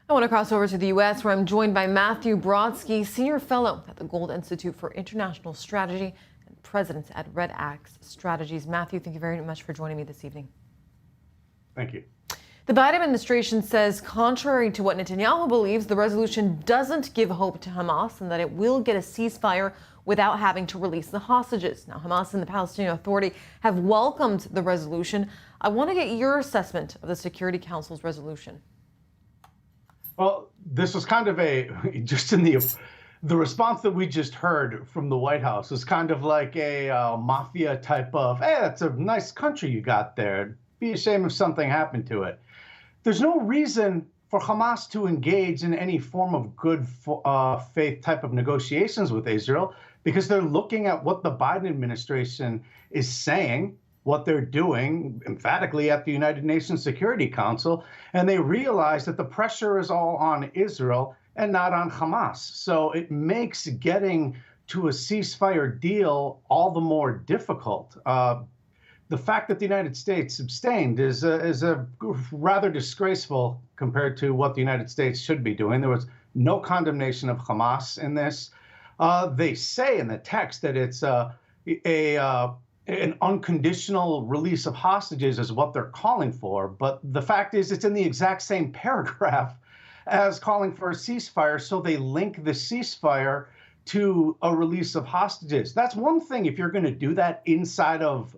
I want to cross over to the U.S., where I'm joined by Matthew Brodsky, Senior Fellow at the Gold Institute for International Strategy and President at Red Axe Strategies. Matthew, thank you very much for joining me this evening. Thank you. The Biden administration says, contrary to what Netanyahu believes, the resolution doesn't give hope to Hamas and that it will get a ceasefire without having to release the hostages. Now, Hamas and the Palestinian Authority have welcomed the resolution. I want to get your assessment of the Security Council's resolution. Well, this was kind of just in the response that we just heard from the White House was kind of like a mafia type of, hey, that's a nice country you got there. Be a shame if something happened to it. There's no reason for Hamas to engage in any form of good faith type of negotiations with Israel because they're looking at what the Biden administration is saying, what they're doing emphatically at the United Nations Security Council, and they realize that the pressure is all on Israel and not on Hamas. So it makes getting to a ceasefire deal all the more difficult. The fact that the United States abstained is a rather disgraceful compared to what the United States should be doing. There was no condemnation of Hamas in this. They say in the text that it's an unconditional release of hostages is what they're calling for. But the fact is it's in the exact same paragraph as calling for a ceasefire. So they link the ceasefire to a release of hostages. That's one thing if you're going to do that inside of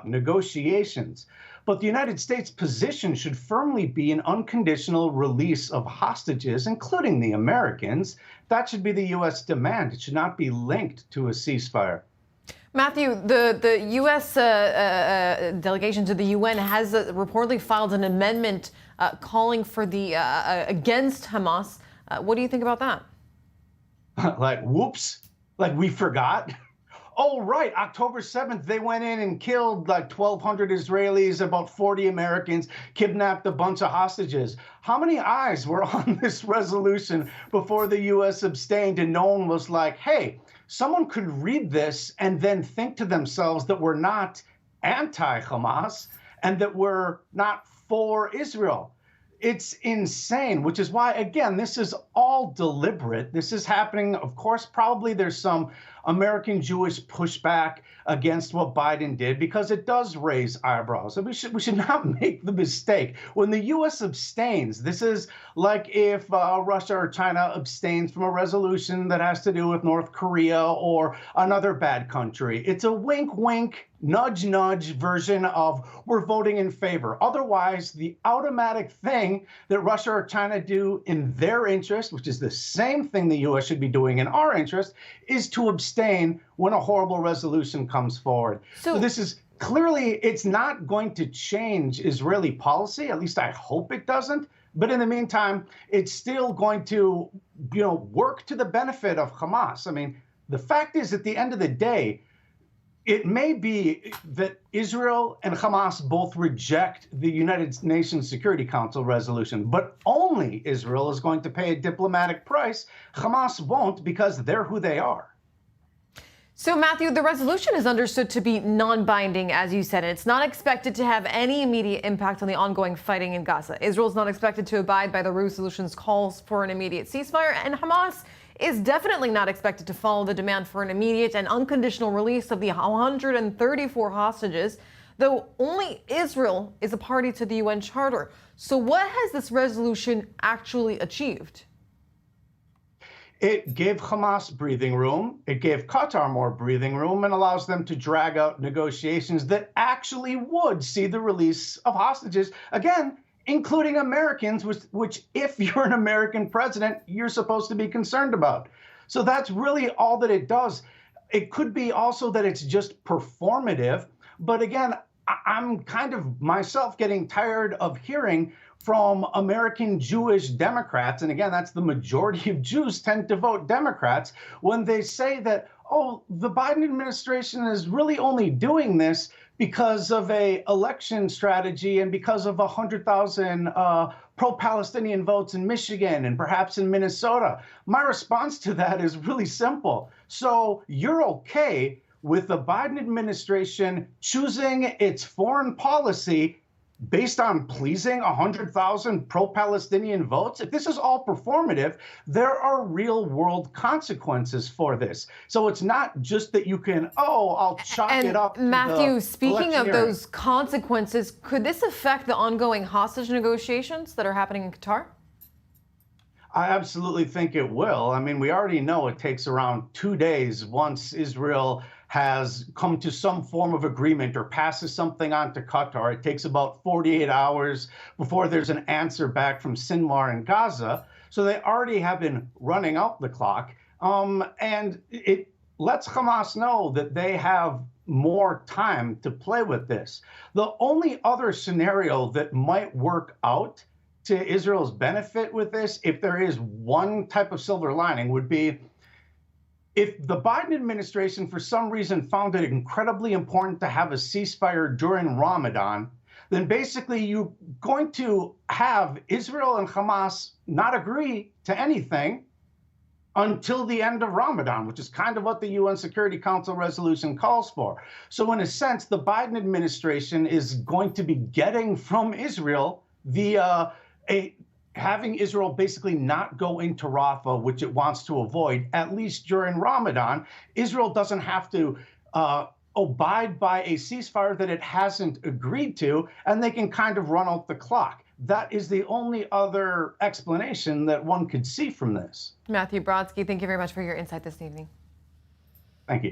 negotiations. But the United States position should firmly be an unconditional release of hostages, including the Americans. That should be the U.S. demand. It should not be linked to a ceasefire. Matthew, the U.S. delegation to the UN has reportedly filed an amendment calling for the against Hamas. What do you think about that? Like, whoops, like we forgot. Oh, right. October 7th, they went in and killed like 1,200 Israelis, about 40 Americans, kidnapped a bunch of hostages. How many eyes were on this resolution before the U.S. abstained and no one was like, hey, someone could read this and then think to themselves that we're not anti-Hamas and that we're not for Israel. It's insane, which is why, again, this is all deliberate. This is happening. Of course, probably there's some American Jewish pushback against what Biden did because it does raise eyebrows. And we should not make the mistake. When the U.S. abstains, this is like if Russia or China abstains from a resolution that has to do with North Korea or another bad country. It's a wink, wink, nudge, nudge version of we're voting in favor. Otherwise, the automatic thing that Russia or China do in their interest, which is the same thing the U.S. should be doing in our interest, is to abstain when a horrible resolution comes forward. So this is clearly, it's not going to change Israeli policy. At least I hope it doesn't. But in the meantime, it's still going to, work to the benefit of Hamas. I mean, the fact is, at the end of the day, it may be that Israel and Hamas both reject the United Nations Security Council resolution, but only Israel is going to pay a diplomatic price. Hamas won't because they're who they are. So, Matthew, the resolution is understood to be non-binding, as you said, and it's not expected to have any immediate impact on the ongoing fighting in Gaza. Israel is not expected to abide by the resolution's calls for an immediate ceasefire, and Hamas is definitely not expected to follow the demand for an immediate and unconditional release of the 134 hostages, though only Israel is a party to the UN Charter. So what has this resolution actually achieved? It gave Hamas breathing room, it gave Qatar more breathing room, and allows them to drag out negotiations that actually would see the release of hostages, again, including Americans, which if you're an American president, you're supposed to be concerned about. So that's really all that it does. It could be also that it's just performative. But again, I'm kind of myself getting tired of hearing from American Jewish Democrats, and again, that's the majority of Jews tend to vote Democrats, when they say that, oh, the Biden administration is really only doing this because of a election strategy and because of 100,000 pro-Palestinian votes in Michigan and perhaps in Minnesota. My response to that is really simple. So you're okay with the Biden administration choosing its foreign policy based on pleasing 100,000 pro-Palestinian votes. If this is all performative, there are real-world consequences for this. So it's not just that you can, oh, I'll chalk And it up to Matthew, the speaking of electioneering. those consequences, could this affect the ongoing hostage negotiations that are happening in Qatar? I absolutely think it will. I mean, we already know it takes around 2 days once Israel has come to some form of agreement or passes something on to Qatar. It takes about 48 hours before there's an answer back from Sinwar and Gaza. So they already have been running out the clock. And it lets Hamas know that they have more time to play with this. The only other scenario that might work out to Israel's benefit with this, if there is one type of silver lining, would be if the Biden administration, for some reason, found it incredibly important to have a ceasefire during Ramadan, then basically you're going to have Israel and Hamas not agree to anything until the end of Ramadan, which is kind of what the UN Security Council resolution calls for. So in a sense, the Biden administration is going to be getting from Israel via having Israel basically not go into Rafah, which it wants to avoid, at least during Ramadan. Israel doesn't have to abide by a ceasefire that it hasn't agreed to, and they can kind of run out the clock. That is the only other explanation that one could see from this. Matthew Brodsky, thank you very much for your insight this evening.